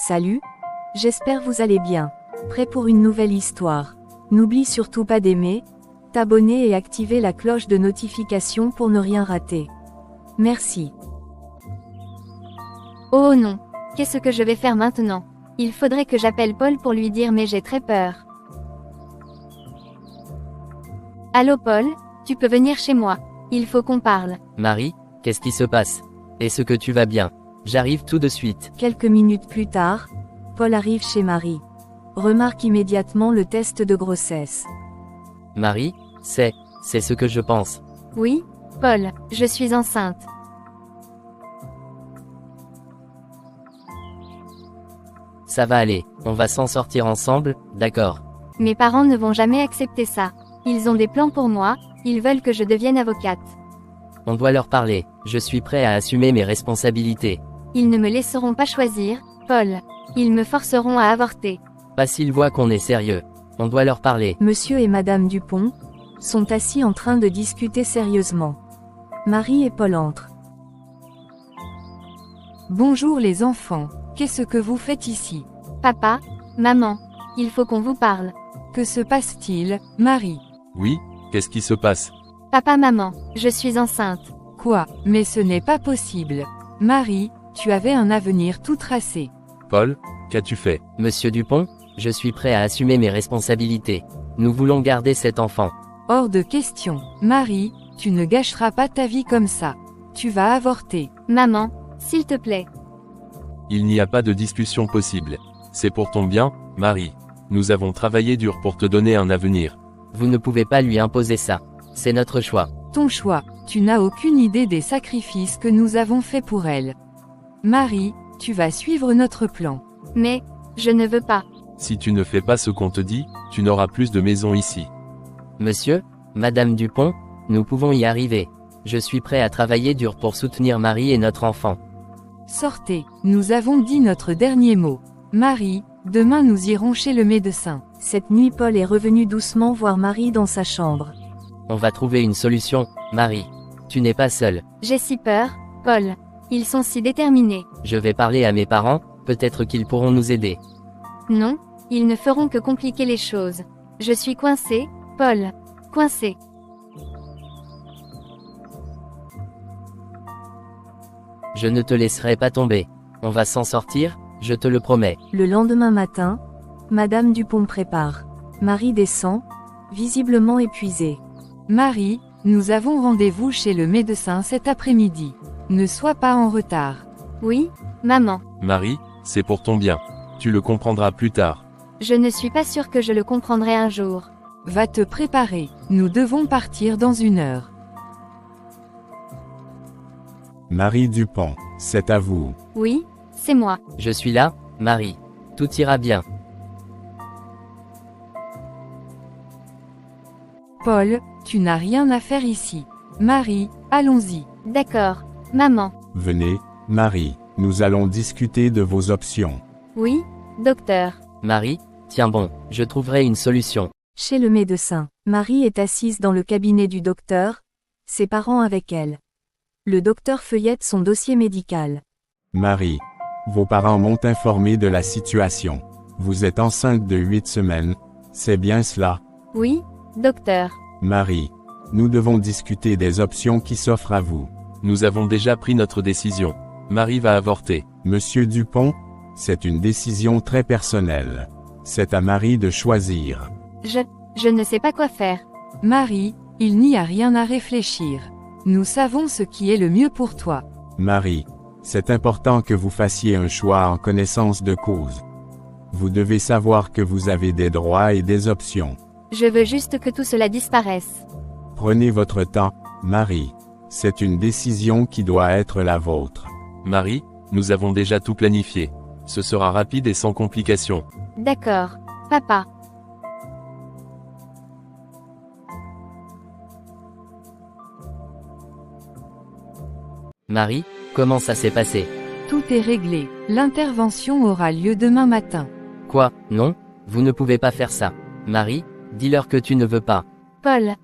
Salut, j'espère vous allez bien. Prêt pour une nouvelle histoire. N'oublie surtout pas d'aimer, t'abonner et activer la cloche de notification pour ne rien rater. Merci. Oh non, qu'est-ce que je vais faire maintenant? Il faudrait que j'appelle Paul pour lui dire, mais j'ai très peur. Allô Paul, tu peux venir chez moi. Il faut qu'on parle. Marie, qu'est-ce qui se passe? Est-ce que tu vas bien? J'arrive tout de suite. Quelques minutes plus tard, Paul arrive chez Marie. Remarque immédiatement le test de grossesse. Marie, c'est ce que je pense. Oui, Paul, je suis enceinte. Ça va aller, on va s'en sortir ensemble, d'accord? Mes parents ne vont jamais accepter ça. Ils ont des plans pour moi, ils veulent que je devienne avocate. On doit leur parler, je suis prêt à assumer mes responsabilités. Ils ne me laisseront pas choisir, Paul. Ils me forceront à avorter. Pas s'ils voient qu'on est sérieux. On doit leur parler. Monsieur et Madame Dupont sont assis en train de discuter sérieusement. Marie et Paul entrent. Bonjour les enfants, qu'est-ce que vous faites ici? Papa, maman, il faut qu'on vous parle. Que se passe-t-il, Marie? Oui, qu'est-ce qui se passe? Papa, maman, je suis enceinte. Quoi? Mais ce n'est pas possible. Marie, tu avais un avenir tout tracé. Paul, qu'as-tu fait? Monsieur Dupont, je suis prêt à assumer mes responsabilités. Nous voulons garder cet enfant. Hors de question. Marie, tu ne gâcheras pas ta vie comme ça. Tu vas avorter. Maman, s'il te plaît. Il n'y a pas de discussion possible. C'est pour ton bien, Marie. Nous avons travaillé dur pour te donner un avenir. Vous ne pouvez pas lui imposer ça. C'est notre choix. Ton choix. Tu n'as aucune idée des sacrifices que nous avons faits pour elle. Marie, tu vas suivre notre plan. Mais, je ne veux pas. Si tu ne fais pas ce qu'on te dit, tu n'auras plus de maison ici. Monsieur, Madame Dupont, nous pouvons y arriver. Je suis prêt à travailler dur pour soutenir Marie et notre enfant. Sortez, nous avons dit notre dernier mot. Marie, demain nous irons chez le médecin. Cette nuit Paul est revenu doucement voir Marie dans sa chambre. On va trouver une solution, Marie. Tu n'es pas seule. J'ai si peur, Paul. Ils sont si déterminés. Je vais parler à mes parents, peut-être qu'ils pourront nous aider. Non, ils ne feront que compliquer les choses. Je suis coincée, Paul. Coincée. Je ne te laisserai pas tomber. On va s'en sortir, je te le promets. Le lendemain matin, Madame Dupont prépare. Marie descend, visiblement épuisée. Marie, nous avons rendez-vous chez le médecin cet après-midi. Ne sois pas en retard. Oui, maman. Marie, c'est pour ton bien. Tu le comprendras plus tard. Je ne suis pas sûre que je le comprendrai un jour. Va te préparer, nous devons partir dans 1 heure. Marie Dupont, c'est à vous. Oui, c'est moi. Je suis là, Marie. Tout ira bien. Paul, tu n'as rien à faire ici. Marie, allons-y. D'accord, maman. Venez, Marie, nous allons discuter de vos options. Oui, docteur. Marie, tiens bon, je trouverai une solution. Chez le médecin, Marie est assise dans le cabinet du docteur, ses parents avec elle. Le docteur feuillette son dossier médical. Marie, vos parents m'ont informé de la situation. Vous êtes enceinte de 8 semaines, c'est bien cela? Oui, docteur. Marie, nous devons discuter des options qui s'offrent à vous. Nous avons déjà pris notre décision. Marie va avorter. Monsieur Dupont, c'est une décision très personnelle. C'est à Marie de choisir. Je ne sais pas quoi faire. Marie, il n'y a rien à réfléchir. Nous savons ce qui est le mieux pour toi. Marie, c'est important que vous fassiez un choix en connaissance de cause. Vous devez savoir que vous avez des droits et des options. Je veux juste que tout cela disparaisse. Prenez votre temps, Marie. C'est une décision qui doit être la vôtre. Marie, nous avons déjà tout planifié. Ce sera rapide et sans complications. D'accord, papa. Marie, comment ça s'est passé? Tout est réglé. L'intervention aura lieu demain matin. Quoi? Non? Vous ne pouvez pas faire ça. Marie, dis-leur que tu ne veux pas. Paul.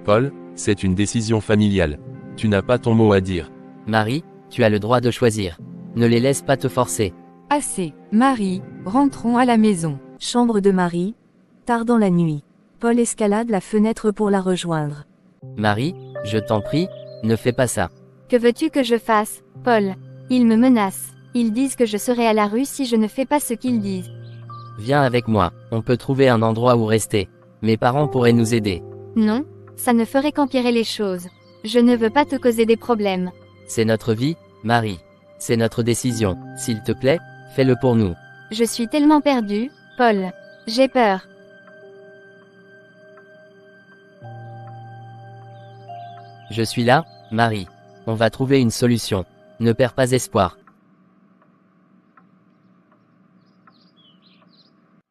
Paul, c'est une décision familiale. Tu n'as pas ton mot à dire. Marie, tu as le droit de choisir. Ne les laisse pas te forcer. Assez. Marie, rentrons à la maison. Chambre de Marie. Tard dans la nuit. Paul escalade la fenêtre pour la rejoindre. Marie, je t'en prie, ne fais pas ça. Que veux-tu que je fasse, Paul? Ils me menacent. Ils disent que je serai à la rue si je ne fais pas ce qu'ils disent. Viens avec moi, on peut trouver un endroit où rester. Mes parents pourraient nous aider. Non, ça ne ferait qu'empirer les choses. Je ne veux pas te causer des problèmes. C'est notre vie, Marie. C'est notre décision. S'il te plaît, fais-le pour nous. Je suis tellement perdue, Paul. J'ai peur. Je suis là, Marie. On va trouver une solution. Ne perds pas espoir.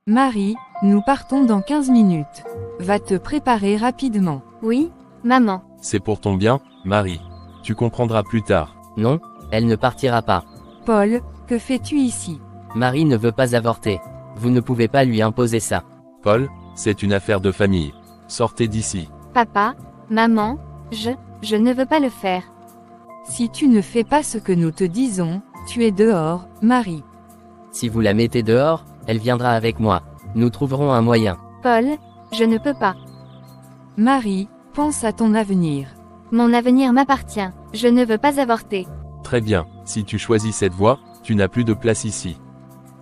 Marie, nous partons dans 15 minutes. Va te préparer rapidement. Oui, maman. C'est pour ton bien, Marie. Tu comprendras plus tard. Non, elle ne partira pas. Paul, que fais-tu ici? Marie ne veut pas avorter. Vous ne pouvez pas lui imposer ça. Paul, c'est une affaire de famille. Sortez d'ici. Papa, maman, je ne veux pas le faire. Si tu ne fais pas ce que nous te disons, tu es dehors, Marie. Si vous la mettez dehors, elle viendra avec moi. Nous trouverons un moyen. Paul, je ne peux pas. Marie, pense à ton avenir. Mon avenir m'appartient. Je ne veux pas avorter. Très bien, si tu choisis cette voie, tu n'as plus de place ici.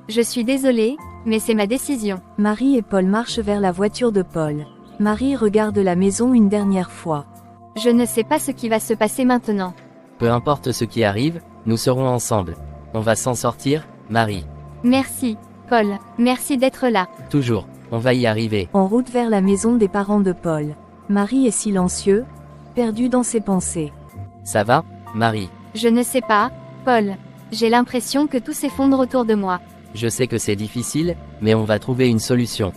Je suis désolée, mais c'est ma décision. Marie et Paul marchent vers la voiture de Paul. Marie regarde la maison une dernière fois. Je ne sais pas ce qui va se passer maintenant. Peu importe ce qui arrive, nous serons ensemble. On va s'en sortir, Marie. Merci, Paul. Merci d'être là. Toujours, on va y arriver. En route vers la maison des parents de Paul. Marie est silencieux, perdu dans ses pensées. Ça va, Marie? Je ne sais pas, Paul. J'ai l'impression que tout s'effondre autour de moi. Je sais que c'est difficile, mais on va trouver une solution.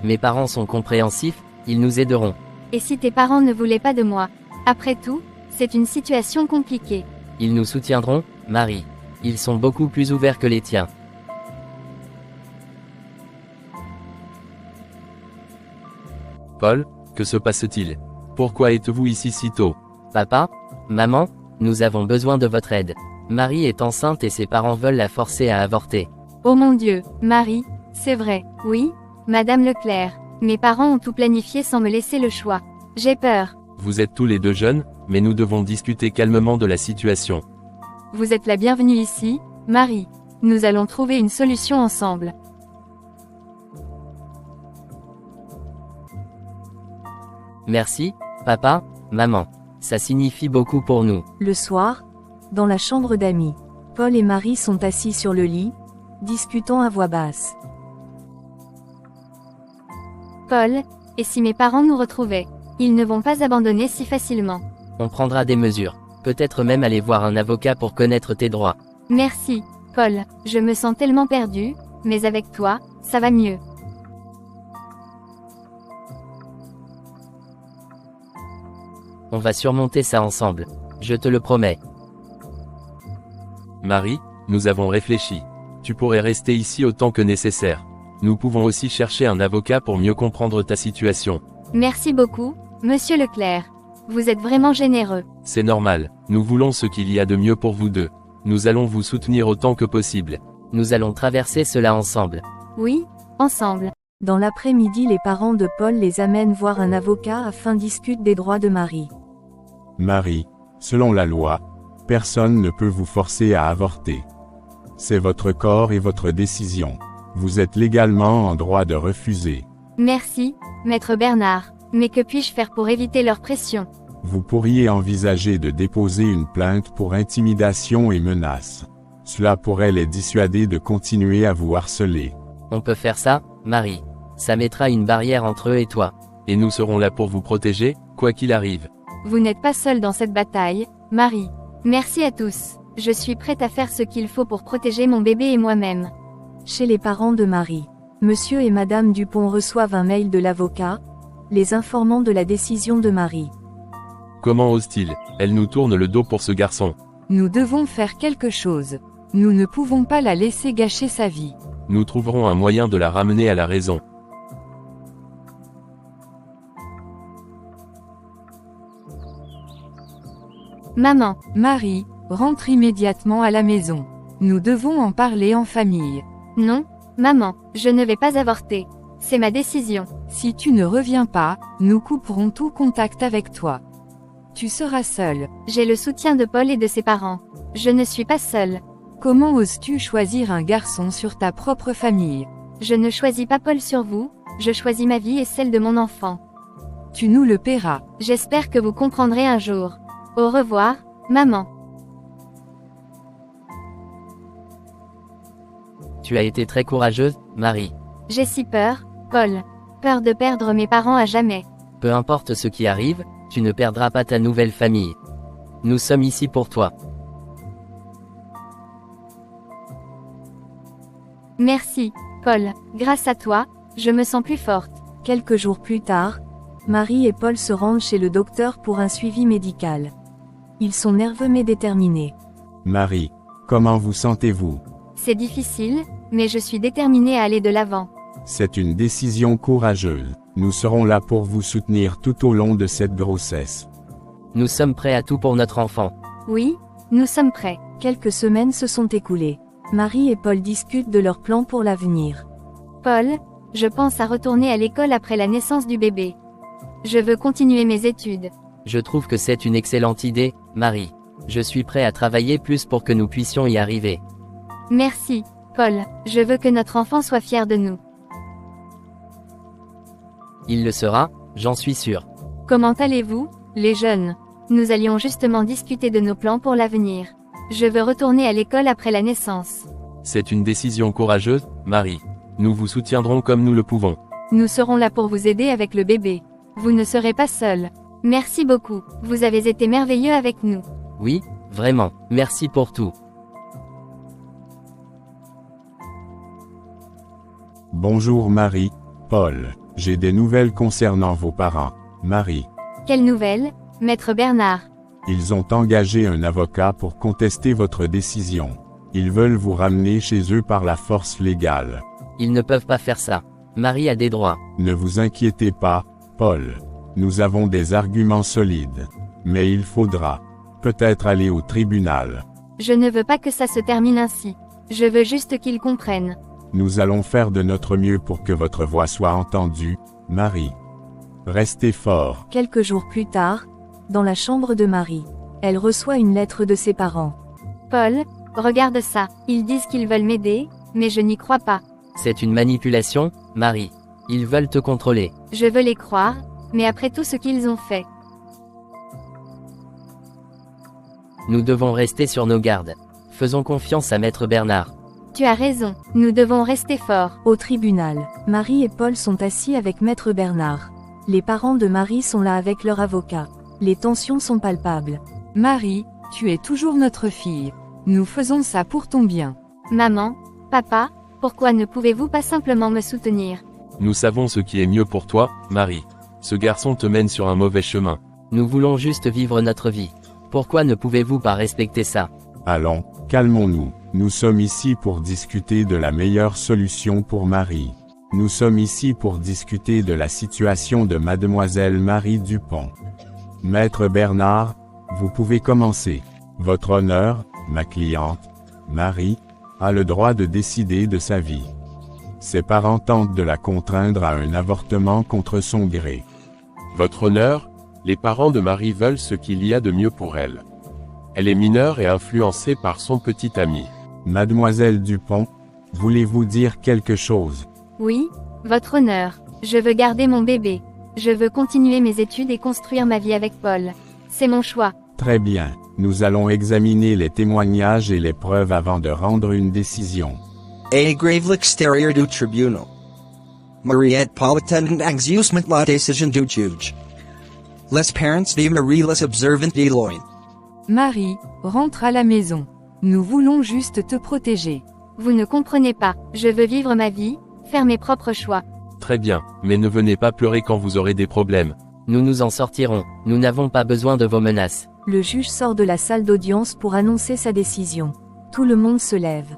Mes parents sont compréhensifs, ils nous aideront. Et si tes parents ne voulaient pas de moi? Après tout, c'est une situation compliquée. Ils nous soutiendront, Marie. Ils sont beaucoup plus ouverts que les tiens. Paul, que se passe-t-il? Pourquoi êtes-vous ici si tôt? Papa? Maman? Nous avons besoin de votre aide. Marie est enceinte et ses parents veulent la forcer à avorter. Oh mon Dieu, Marie, c'est vrai. Oui, Madame Leclerc. Mes parents ont tout planifié sans me laisser le choix. J'ai peur. Vous êtes tous les deux jeunes, mais nous devons discuter calmement de la situation. Vous êtes la bienvenue ici, Marie. Nous allons trouver une solution ensemble. Merci, papa, maman. Ça signifie beaucoup pour nous. Le soir, dans la chambre d'amis, Paul et Marie sont assis sur le lit, discutant à voix basse. Paul, et si mes parents nous retrouvaient? Ils ne vont pas abandonner si facilement. On prendra des mesures. Peut-être même aller voir un avocat pour connaître tes droits. Merci, Paul. Je me sens tellement perdue, mais avec toi, ça va mieux. On va surmonter ça ensemble. Je te le promets. Marie, nous avons réfléchi. Tu pourrais rester ici autant que nécessaire. Nous pouvons aussi chercher un avocat pour mieux comprendre ta situation. Merci beaucoup, Monsieur Leclerc. Vous êtes vraiment généreux. C'est normal, nous voulons ce qu'il y a de mieux pour vous deux. Nous allons vous soutenir autant que possible. Nous allons traverser cela ensemble. Oui, ensemble. Dans l'après-midi, les parents de Paul les amènent voir un avocat afin discuter des droits de Marie. Marie, selon la loi, personne ne peut vous forcer à avorter. C'est votre corps et votre décision. Vous êtes légalement en droit de refuser. Merci, Maître Bernard. Mais que puis-je faire pour éviter leur pression? Vous pourriez envisager de déposer une plainte pour intimidation et menace. Cela pourrait les dissuader de continuer à vous harceler. On peut faire ça, Marie. Ça mettra une barrière entre eux et toi. Et nous serons là pour vous protéger, quoi qu'il arrive. Vous n'êtes pas seul dans cette bataille, Marie. Merci à tous. Je suis prête à faire ce qu'il faut pour protéger mon bébé et moi-même. Chez les parents de Marie, Monsieur et Madame Dupont reçoivent un mail de l'avocat, les informant de la décision de Marie. Comment ose-t-il? Elle nous tourne le dos pour ce garçon. Nous devons faire quelque chose. Nous ne pouvons pas la laisser gâcher sa vie. Nous trouverons un moyen de la ramener à la raison. Maman, Marie, rentre immédiatement à la maison. Nous devons en parler en famille. Non, maman, je ne vais pas avorter. C'est ma décision. Si tu ne reviens pas, nous couperons tout contact avec toi. Tu seras seule. J'ai le soutien de Paul et de ses parents. Je ne suis pas seule. Comment oses-tu choisir un garçon sur ta propre famille? Je ne choisis pas Paul sur vous, je choisis ma vie et celle de mon enfant. Tu nous le paieras. J'espère que vous comprendrez un jour. Au revoir, maman. Tu as été très courageuse, Marie. J'ai si peur, Paul. Peur de perdre mes parents à jamais. Peu importe ce qui arrive, tu ne perdras pas ta nouvelle famille. Nous sommes ici pour toi. Merci, Paul. Grâce à toi, je me sens plus forte. Quelques jours plus tard, Marie et Paul se rendent chez le docteur pour un suivi médical. Ils sont nerveux mais déterminés. Marie, comment vous sentez-vous? C'est difficile, mais je suis déterminée à aller de l'avant. C'est une décision courageuse. Nous serons là pour vous soutenir tout au long de cette grossesse. Nous sommes prêts à tout pour notre enfant. Oui, nous sommes prêts. Quelques semaines se sont écoulées. Marie et Paul discutent de leurs plans pour l'avenir. Paul, je pense à retourner à l'école après la naissance du bébé. Je veux continuer mes études. Je trouve que c'est une excellente idée, Marie. Je suis prêt à travailler plus pour que nous puissions y arriver. Merci, Paul. Je veux que notre enfant soit fier de nous. Il le sera, j'en suis sûr. Comment allez-vous, les jeunes? Nous allions justement discuter de nos plans pour l'avenir. Je veux retourner à l'école après la naissance. C'est une décision courageuse, Marie. Nous vous soutiendrons comme nous le pouvons. Nous serons là pour vous aider avec le bébé. Vous ne serez pas seul. Merci beaucoup, vous avez été merveilleux avec nous. Oui, vraiment, merci pour tout. Bonjour Marie, Paul. J'ai des nouvelles concernant vos parents. Marie, Quelle nouvelle, Maître Bernard? ils ont engagé un avocat pour contester votre décision. Ils veulent vous ramener chez eux par la force légale. Ils ne peuvent pas faire ça. Marie a des droits. Ne vous inquiétez pas, Paul. Nous avons des arguments solides. Mais il faudra peut-être aller au tribunal. Je ne veux pas que ça se termine ainsi. Je veux juste qu'ils comprennent. Nous allons faire de notre mieux pour que votre voix soit entendue, Marie. Restez fort. Quelques jours plus tard, dans la chambre de Marie, elle reçoit une lettre de ses parents. Paul, regarde ça. Ils disent qu'ils veulent m'aider, mais je n'y crois pas. C'est une manipulation, Marie. Ils veulent te contrôler. Je veux les croire, mais après tout ce qu'ils ont fait. Nous devons rester sur nos gardes. Faisons confiance à Maître Bernard. Tu as raison, nous devons rester forts. Au tribunal, Marie et Paul sont assis avec Maître Bernard. Les parents de Marie sont là avec leur avocat. Les tensions sont palpables. Marie, tu es toujours notre fille. Nous faisons ça pour ton bien. Maman, papa, pourquoi ne pouvez-vous pas simplement me soutenir? Nous savons ce qui est mieux pour toi, Marie. Ce garçon te mène sur un mauvais chemin. Nous voulons juste vivre notre vie. Pourquoi ne pouvez-vous pas respecter ça? Allons, calmons-nous. Nous sommes ici pour discuter de la meilleure solution pour Marie. Nous sommes ici pour discuter de la situation de Mademoiselle Marie Dupont. Maître Bernard, vous pouvez commencer. Votre honneur, ma cliente, Marie, a le droit de décider de sa vie. Ses parents tentent de la contraindre à un avortement contre son gré. Votre honneur, les parents de Marie veulent ce qu'il y a de mieux pour elle. Elle est mineure et influencée par son petit ami. Mademoiselle Dupont, voulez-vous dire quelque chose? Oui, votre honneur. Je veux garder mon bébé. Je veux continuer mes études et construire ma vie avec Paul. C'est mon choix. Très bien. Nous allons examiner les témoignages et les preuves avant de rendre une décision. A grave exterior do tribunal. Mariette Paul attendant exusement la décision du juge. Les parents de Marie les observant de loin. Marie, rentre à la maison. Nous voulons juste te protéger. Vous ne comprenez pas. Je veux vivre ma vie, faire mes propres choix. Très bien, mais ne venez pas pleurer quand vous aurez des problèmes. Nous nous en sortirons. Nous n'avons pas besoin de vos menaces. Le juge sort de la salle d'audience pour annoncer sa décision. Tout le monde se lève.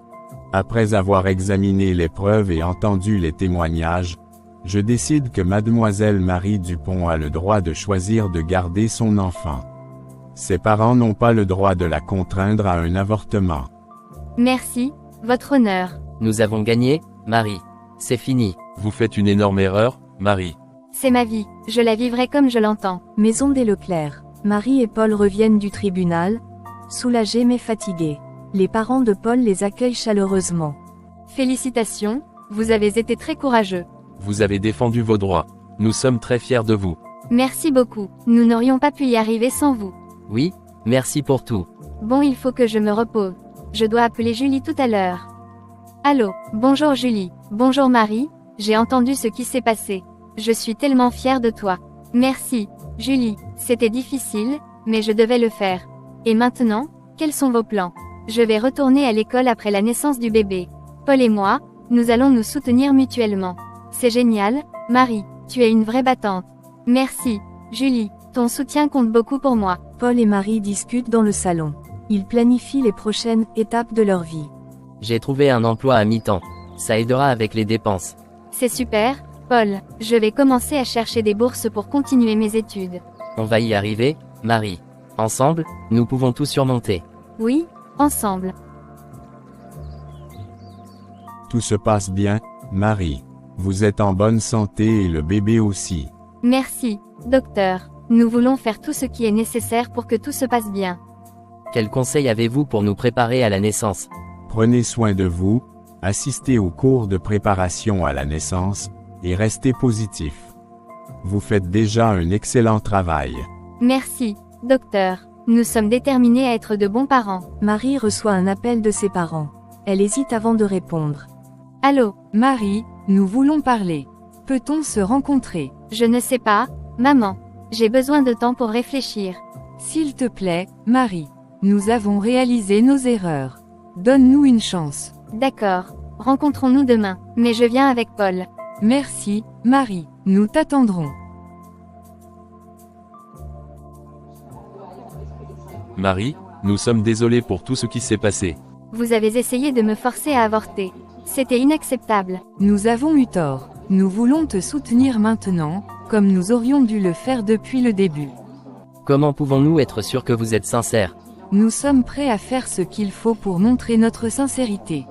Après avoir examiné les preuves et entendu les témoignages, je décide que Mademoiselle Marie Dupont a le droit de choisir de garder son enfant. Ses parents n'ont pas le droit de la contraindre à un avortement. Merci, votre honneur. Nous avons gagné, Marie. C'est fini. Vous faites une énorme erreur, Marie. C'est ma vie, je la vivrai comme je l'entends. Maison des Leclerc. Marie et Paul reviennent du tribunal, soulagés mais fatigués. Les parents de Paul les accueillent chaleureusement. Félicitations, vous avez été très courageux. Vous avez défendu vos droits. Nous sommes très fiers de vous. Merci beaucoup, nous n'aurions pas pu y arriver sans vous. Oui, merci pour tout. Bon, il faut que je me repose. Je dois appeler Julie tout à l'heure. Allô, bonjour Julie, bonjour Marie, j'ai entendu ce qui s'est passé. Je suis tellement fière de toi. Merci, Julie, c'était difficile, mais je devais le faire. Et maintenant, quels sont vos plans? Je vais retourner à l'école après la naissance du bébé. Paul et moi, nous allons nous soutenir mutuellement. C'est génial, Marie, tu es une vraie battante. Merci, Julie, ton soutien compte beaucoup pour moi. Paul et Marie discutent dans le salon. Ils planifient les prochaines étapes de leur vie. J'ai trouvé un emploi à mi-temps. Ça aidera avec les dépenses. C'est super, Paul, je vais commencer à chercher des bourses pour continuer mes études. On va y arriver, Marie. Ensemble, nous pouvons tout surmonter. Oui, ensemble. Tout se passe bien, Marie. Vous êtes en bonne santé et le bébé aussi. Merci, docteur. Nous voulons faire tout ce qui est nécessaire pour que tout se passe bien. Quels conseils avez-vous pour nous préparer à la naissance? Prenez soin de vous, assistez aux cours de préparation à la naissance, et restez positif. Vous faites déjà un excellent travail. Merci, docteur. Nous sommes déterminés à être de bons parents. Marie reçoit un appel de ses parents. Elle hésite avant de répondre. Allô, Marie, nous voulons parler. Peut-on se rencontrer? je ne sais pas, maman. J'ai besoin de temps pour réfléchir. S'il te plaît, Marie. Nous avons réalisé nos erreurs. Donne-nous une chance. D'accord, rencontrons-nous demain, mais je viens avec Paul. Merci, Marie. Nous t'attendrons. Marie, nous sommes désolés pour tout ce qui s'est passé. Vous avez essayé de me forcer à avorter. C'était inacceptable. Nous avons eu tort. Nous voulons te soutenir maintenant, comme nous aurions dû le faire depuis le début. Comment pouvons-nous être sûrs que vous êtes sincère? Nous sommes prêts à faire ce qu'il faut pour montrer notre sincérité.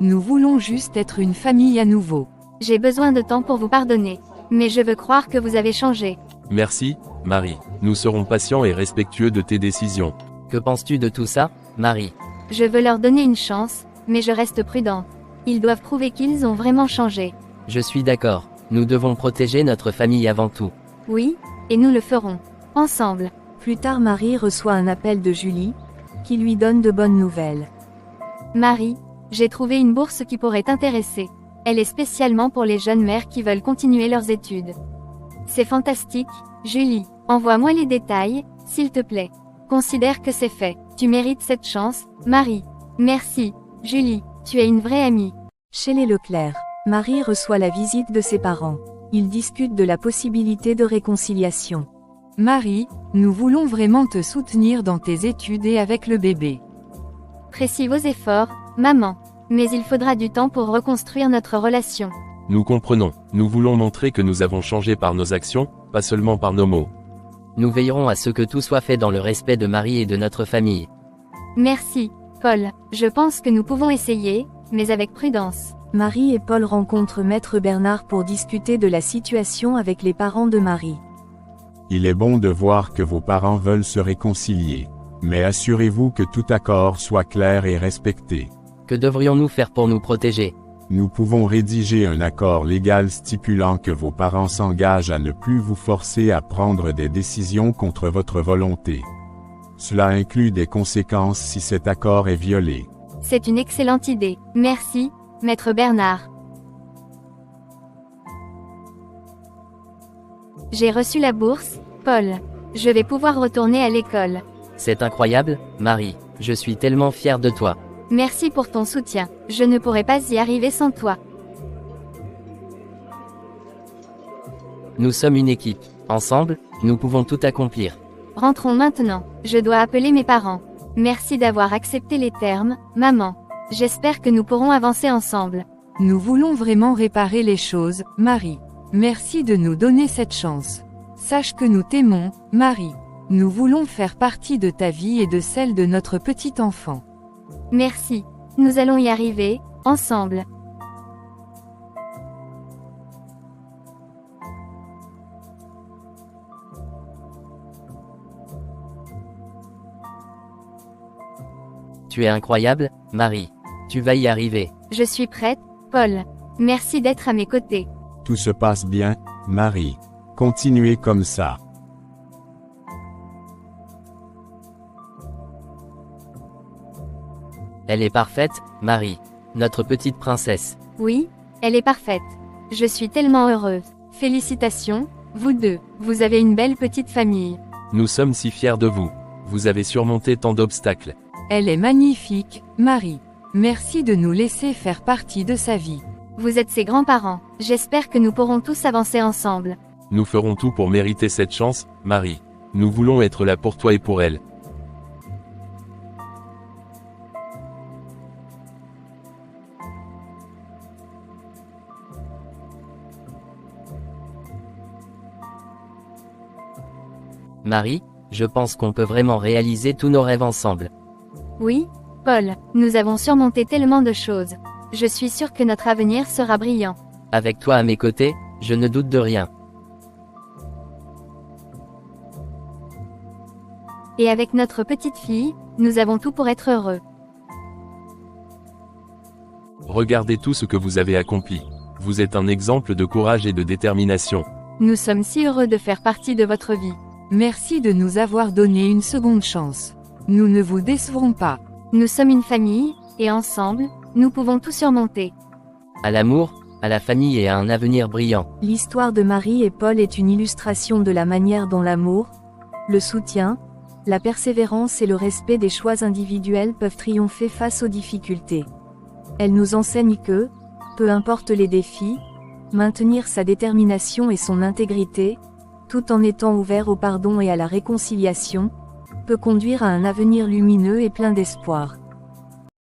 Nous voulons juste être une famille à nouveau. J'ai besoin de temps pour vous pardonner. Mais je veux croire que vous avez changé. Merci, Marie. Nous serons patients et respectueux de tes décisions. Que penses-tu de tout ça, Marie? Je veux leur donner une chance, mais je reste prudente. Ils doivent prouver qu'ils ont vraiment changé. Je suis d'accord. Nous devons protéger notre famille avant tout. Oui, et nous le ferons. Ensemble. Plus tard, Marie reçoit un appel de Julie, qui lui donne de bonnes nouvelles. Marie, j'ai trouvé une bourse qui pourrait t'intéresser. Elle est spécialement pour les jeunes mères qui veulent continuer leurs études. C'est fantastique, Julie. Envoie-moi les détails, s'il te plaît. Considère que c'est fait. Tu mérites cette chance, Marie. Merci, Julie. Tu es une vraie amie. Chez les Leclerc, Marie reçoit la visite de ses parents. Ils discutent de la possibilité de réconciliation. Marie, nous voulons vraiment te soutenir dans tes études et avec le bébé. Précis vos efforts, maman. Mais il faudra du temps pour reconstruire notre relation. Nous comprenons. Nous voulons montrer que nous avons changé par nos actions, pas seulement par nos mots. Nous veillerons à ce que tout soit fait dans le respect de Marie et de notre famille. Merci, Paul. Je pense que nous pouvons essayer, mais avec prudence. Marie et Paul rencontrent Maître Bernard pour discuter de la situation avec les parents de Marie. Il est bon de voir que vos parents veulent se réconcilier. Mais assurez-vous que tout accord soit clair et respecté. Que devrions-nous faire pour nous protéger? Nous pouvons rédiger un accord légal stipulant que vos parents s'engagent à ne plus vous forcer à prendre des décisions contre votre volonté. Cela inclut des conséquences si cet accord est violé. C'est une excellente idée. Merci, Maître Bernard. J'ai reçu la bourse, Paul. Je vais pouvoir retourner à l'école. C'est incroyable, Marie. Je suis tellement fière de toi. Merci pour ton soutien. Je ne pourrais pas y arriver sans toi. Nous sommes une équipe. Ensemble, nous pouvons tout accomplir. Rentrons maintenant. Je dois appeler mes parents. Merci d'avoir accepté les termes, maman. J'espère que nous pourrons avancer ensemble. Nous voulons vraiment réparer les choses, Marie. Merci de nous donner cette chance. Sache que nous t'aimons, Marie. Nous voulons faire partie de ta vie et de celle de notre petit enfant. Merci, Nous allons y arriver, ensemble. Tu es incroyable, Marie. Tu vas y arriver. Je suis prête, Paul. Merci d'être à mes côtés. Tout se passe bien, Marie. Continuez comme ça. Elle est parfaite, Marie. Notre petite princesse. Oui, elle est parfaite. Je suis tellement heureuse. Félicitations, vous deux. Vous avez une belle petite famille. Nous sommes si fiers de vous. Vous avez surmonté tant d'obstacles. Elle est magnifique, Marie. Merci de nous laisser faire partie de sa vie. Vous êtes ses grands-parents. J'espère que nous pourrons tous avancer ensemble. Nous ferons tout pour mériter cette chance, Marie. Nous voulons être là pour toi et pour elle. Marie, je pense qu'on peut vraiment réaliser tous nos rêves ensemble. Oui, Paul, nous avons surmonté tellement de choses. Je suis sûre que notre avenir sera brillant. Avec toi à mes côtés, je ne doute de rien. Et avec notre petite fille, nous avons tout pour être heureux. Regardez tout ce que vous avez accompli. Vous êtes un exemple de courage et de détermination. Nous sommes si heureux de faire partie de votre vie. Merci de nous avoir donné une seconde chance. Nous ne vous décevrons pas. Nous sommes une famille, et ensemble, nous pouvons tout surmonter. À l'amour, à la famille et à un avenir brillant. L'histoire de Marie et Paul est une illustration de la manière dont l'amour, le soutien, la persévérance et le respect des choix individuels peuvent triompher face aux difficultés. Elle nous enseigne que, peu importe les défis, maintenir sa détermination et son intégrité, tout en étant ouvert au pardon et à la réconciliation, peut conduire à un avenir lumineux et plein d'espoir.